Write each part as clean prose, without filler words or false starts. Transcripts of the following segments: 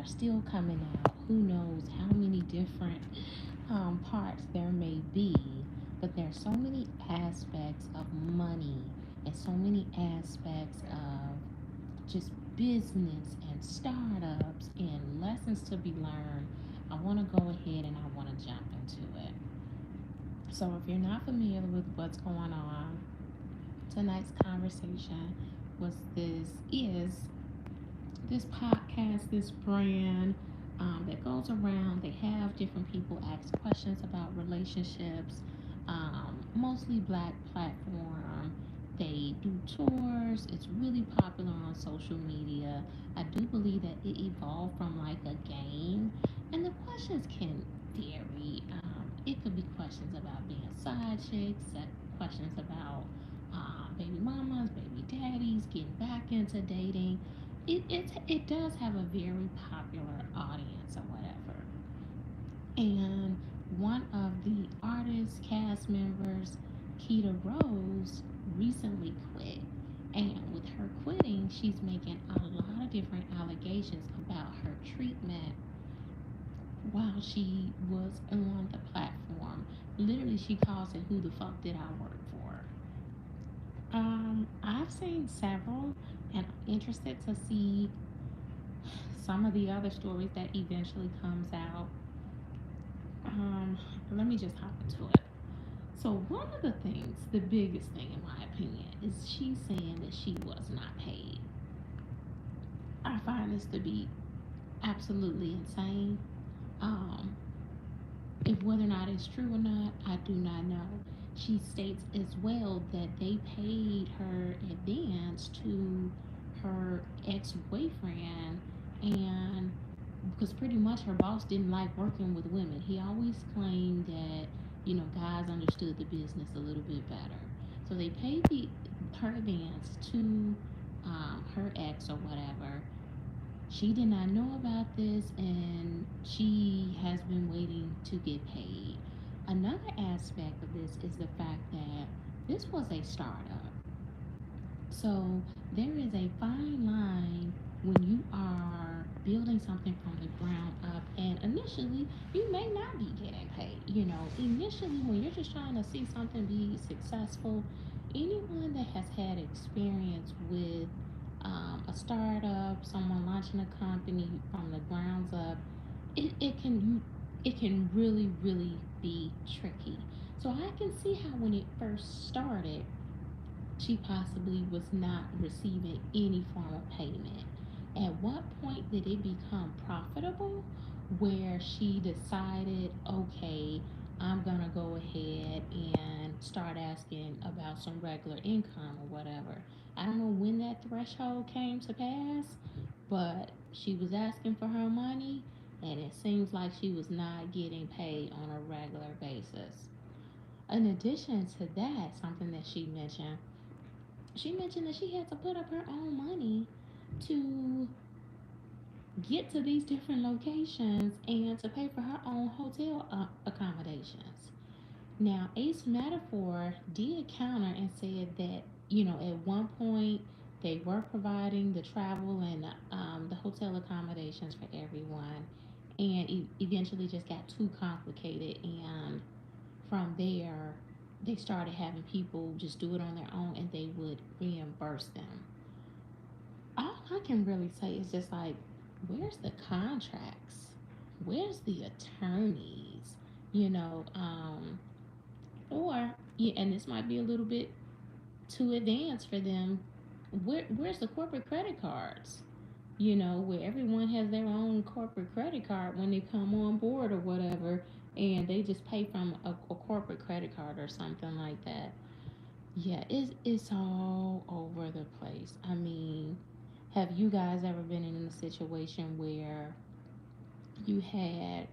are still coming out. Who knows how many different parts there may be, but there's so many aspects of money and so many aspects of just business and startups and lessons to be learned. I want to go ahead and I want to jump into it. So, if you're not familiar with what's going on, tonight's conversation was this is this podcast, this brand that goes around. They have different people ask questions about relationships, mostly black platform. They do tours. It's really popular on social media. I do believe that it evolved from like a game, and the questions can vary. It could be questions about being side chicks, questions about baby mamas, baby daddies, getting back into dating. It does have a very popular audience or whatever. And one of the artist cast members, Keita Rose, recently quit. And with her quitting, she's making a lot of different allegations about her treatment while she was on the platform. Literally, she calls it "Who the fuck did I work for?" I've seen several, and I'm interested to see some of the other stories that eventually comes out. Um, Let me just hop into it. So one of the things, the biggest thing in my opinion, is she's saying that she was not paid. I find this to be absolutely insane. Um, if whether or not it's true or not, I do not know. She states as well that they paid her advance to her ex-boyfriend, and because pretty much her boss didn't like working with women. He always claimed that guys understood the business a little bit better. So they paid the her advance to her ex or whatever. She did not know about this, and she has been waiting to get paid. Another aspect of this is the fact that this was a startup. So there is a fine line when you are building something from the ground up, and initially you may not be getting paid. Initially when you're just trying to see something be successful, anyone that has had experience with a startup, someone launching a company from the grounds up, it can really be tricky. So I can see how when it first started she possibly was not receiving any form of payment. At what point did it become profitable where she decided, okay, I'm gonna go ahead and start asking about some regular income or whatever? I don't know when that threshold came to pass, but she was asking for her money and it seems like she was not getting paid on a regular basis. In addition to that, something that she mentioned that she had to put up her own money to get to these different locations and to pay for her own hotel accommodations. Now, Ace Metaphor did counter and said that, at one point they were providing the travel and the hotel accommodations for everyone, and it eventually just got too complicated. And from there, they started having people just do it on their own and they would reimburse them. All I can really say is just like, where's the contracts? Where's the attorneys? You know, or yeah, and this might be a little bit too advanced for them. Where's the corporate credit cards? Where everyone has their own corporate credit card when they come on board or whatever, and they just pay from a corporate credit card or something like that. Yeah, it's all over the place. I mean, have you guys ever been in a situation where you had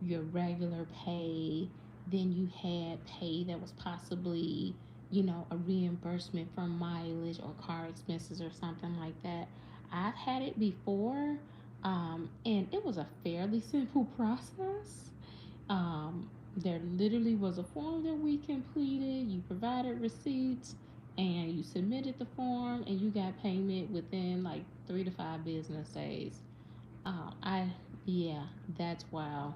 your regular pay, then you had pay that was possibly, a reimbursement for mileage or car expenses or something like that? I've had it before, and it was a fairly simple process. There literally was a form that we completed. You provided receipts and you submitted the form, and you got payment within like 3 to 5 business days. I yeah, that's wow.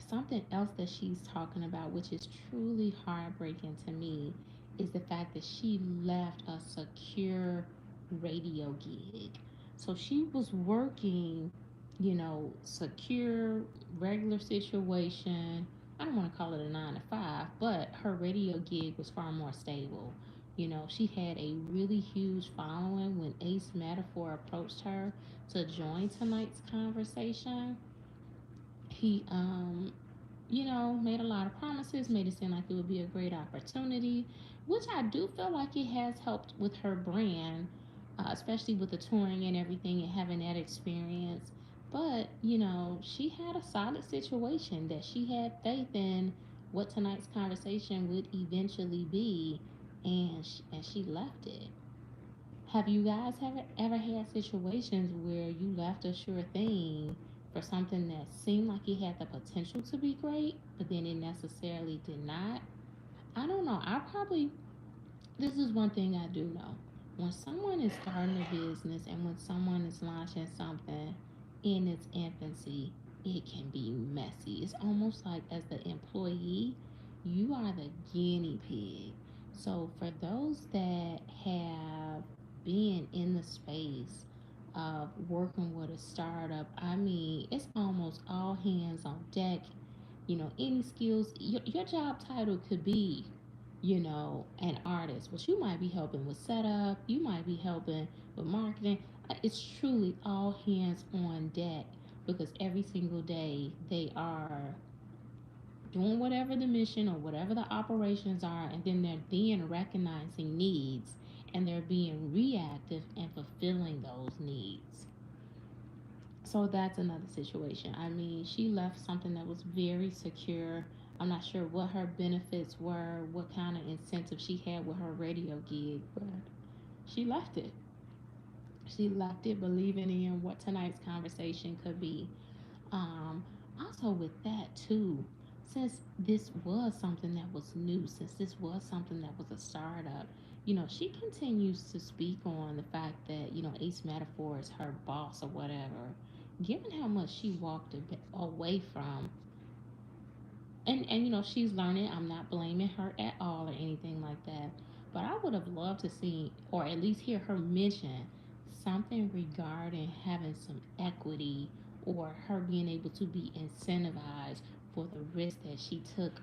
Something else that she's talking about, which is truly heartbreaking to me, is the fact that she left a secure radio gig. So she was working, secure, regular situation. I don't want to call it a 9 to 5, but her radio gig was far more stable. She had a really huge following when Ace Metaphor approached her to join tonight's conversation. He made a lot of promises, made it seem like it would be a great opportunity, which I do feel like it has helped with her brand, especially with the touring and everything and having that experience. But, she had a solid situation that she had faith in what tonight's conversation would eventually be, and she left it. Have you guys ever had situations where you left a sure thing for something that seemed like it had the potential to be great, but then it necessarily did not? I don't know. This is one thing I do know. When someone is starting a business and when someone is launching something in its infancy, it can be messy. It's almost like, as the employee, you are the guinea pig. So, for those that have been in the space of working with a startup, I mean, it's almost all hands on deck. Any skills, your job title could be, an artist, but you might be helping with setup, you might be helping with marketing. It's truly all hands on deck, because every single day they are doing whatever the mission or whatever the operations are, and then they're then recognizing needs, and they're being reactive and fulfilling those needs. So that's another situation. I mean, she left something that was very secure. I'm not sure what her benefits were, what kind of incentive she had with her radio gig, but she left it. She left it believing in what tonight's conversation could be. Um, Also, with that too, since this was something that was new, since this was something that was a startup, she continues to speak on the fact that, Ace Metaphor is her boss or whatever. Given how much she walked away from, and she's learning. I'm not blaming her at all or anything like that. But I would have loved to see, or at least hear her mention something regarding having some equity, or her being able to be incentivized for the risk that she took,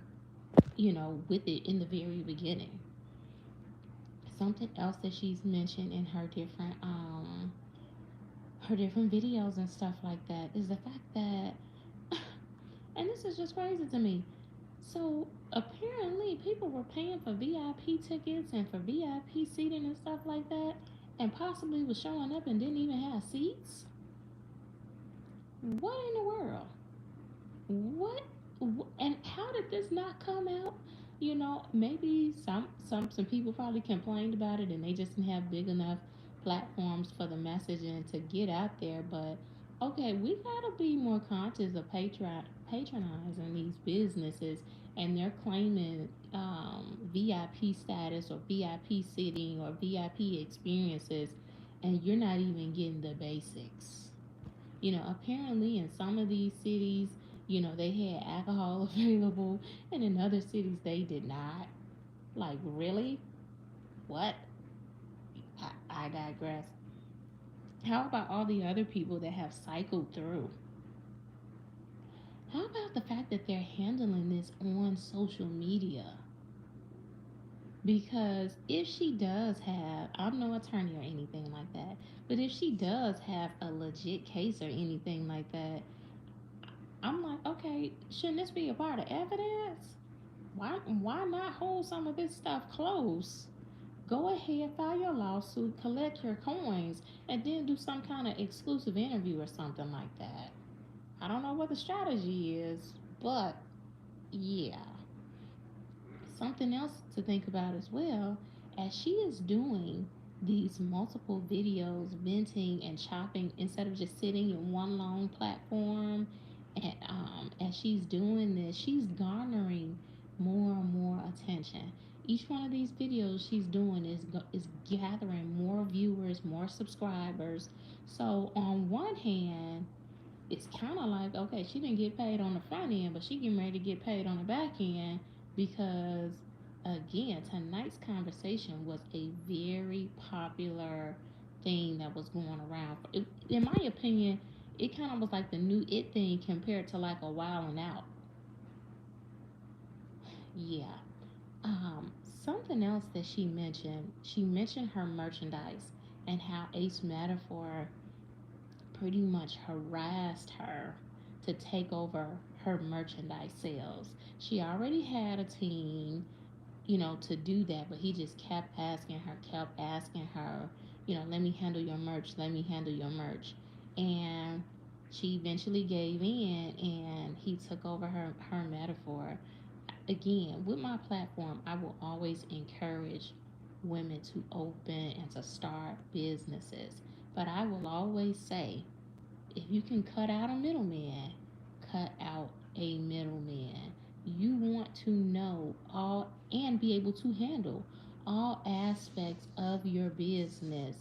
with it in the very beginning. Something else that she's mentioned in her different videos and stuff like that is the fact that, and this is just crazy to me. So apparently, people were paying for VIP tickets and for VIP seating and stuff like that, and possibly was showing up and didn't even have seats. What in the world? What? And how did this not come out? Maybe some people probably complained about it, and they just didn't have big enough platforms for the messaging to get out there. But okay, we gotta be more conscious of patronizing these businesses, and they're claiming VIP status or VIP sitting or VIP experiences, and you're not even getting the basics. Apparently in some of these cities, they had alcohol available, and in other cities they did not. Like, really? What? I digress. How about all the other people that have cycled through? How about the fact that they're handling this on social media? Because if she does have, I'm no attorney or anything like that, but if she does have a legit case or anything like that, I'm like, okay, shouldn't this be a part of evidence? Why not hold some of this stuff close? Go ahead, file your lawsuit, collect your coins, and then do some kind of exclusive interview or something like that. I don't know what the strategy is, but yeah. Something else to think about as well, as she is doing these multiple videos, venting and chopping instead of just sitting in one long platform. And as she's doing this, she's garnering more and more attention. Each one of these videos she's doing is gathering more viewers, more subscribers. So on one hand, it's kind of like, okay, she didn't get paid on the front end, but she getting ready to get paid on the back end because, again, tonight's conversation was a very popular thing that was going around. In my opinion, it kind of was like the new it thing compared to like a Wild and Out. Yeah. Um, Something else that she mentioned her merchandise and how Ace Metaphor pretty much harassed her to take over her merchandise sales. She already had a team, to do that, but he just kept asking her, let me handle your merch, let me handle your merch. And she eventually gave in and he took over her metaphor. Again, with my platform, I will always encourage women to open and to start businesses. But I will always say, if you can cut out a middleman, cut out a middleman. You want to know all and be able to handle all aspects of your business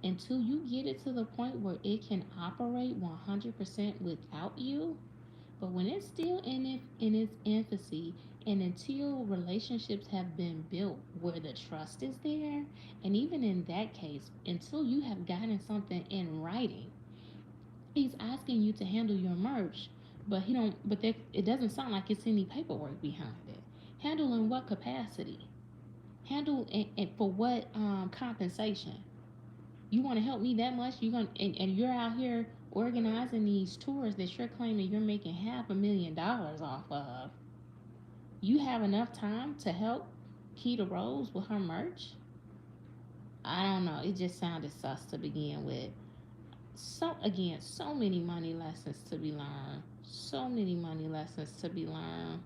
until you get it to the point where it can operate 100% without you. But when it's still in its infancy, and until relationships have been built where the trust is there, and even in that case, until you have gotten something in writing, he's asking you to handle your merch, but he don't. But it doesn't sound like it's any paperwork behind it. Handle in what capacity? Handle and for what compensation? You want to help me that much? And you're out here organizing these tours that you're claiming you're making $500,000 off of. You have enough time to help Keita Rose with her merch? I don't know. It just sounded sus to begin with. So again, so many money lessons to be learned. So many money lessons to be learned.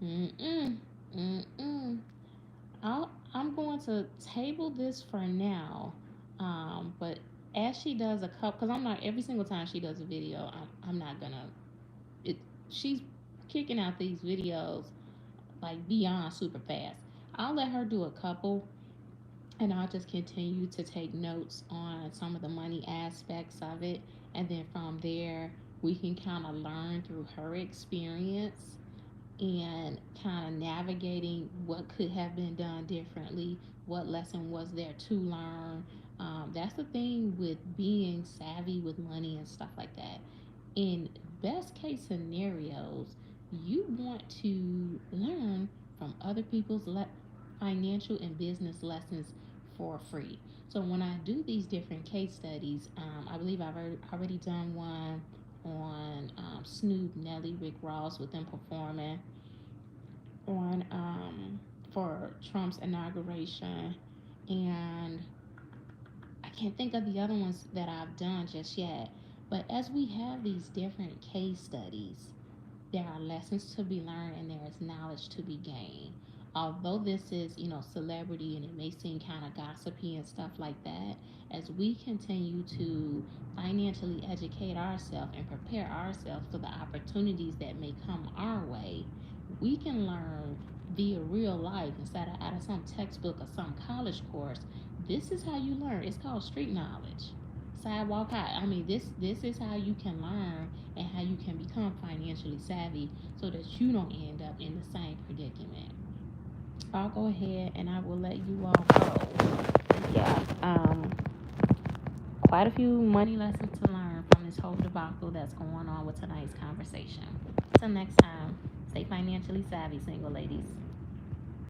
Mm-mm. Mm-mm. I'm going to table this for now. But as she does a couple, because I'm not every single time she does a video, I'm not gonna. It she's kicking out these videos like beyond super fast. I'll let her do a couple, and I'll just continue to take notes on some of the money aspects of it. And then from there, we can kind of learn through her experience and kind of navigating what could have been done differently, what lesson was there to learn. That's the thing with being savvy with money and stuff like that. In best case scenarios, you want to learn from other people's financial and business lessons for free. So when I do these different case studies, I believe I've already done one on Snoop, Nelly, Rick Ross with them performing on for Trump's inauguration, and I can't think of the other ones that I've done just yet. But as we have these different case studies, there are lessons to be learned and there is knowledge to be gained. Although this is, celebrity and it may seem kind of gossipy and stuff like that, as we continue to financially educate ourselves and prepare ourselves for the opportunities that may come our way, we can learn via real life instead of out of some textbook or some college course. This is how you learn. It's called street knowledge. Sidewalk high. I mean, this is how you can learn and how you can become financially savvy so that you don't end up in the same predicament. I'll go ahead and I will let you all go. Yeah, quite a few money lessons to learn from this whole debacle that's going on with tonight's conversation. Till next time, stay financially savvy, single ladies.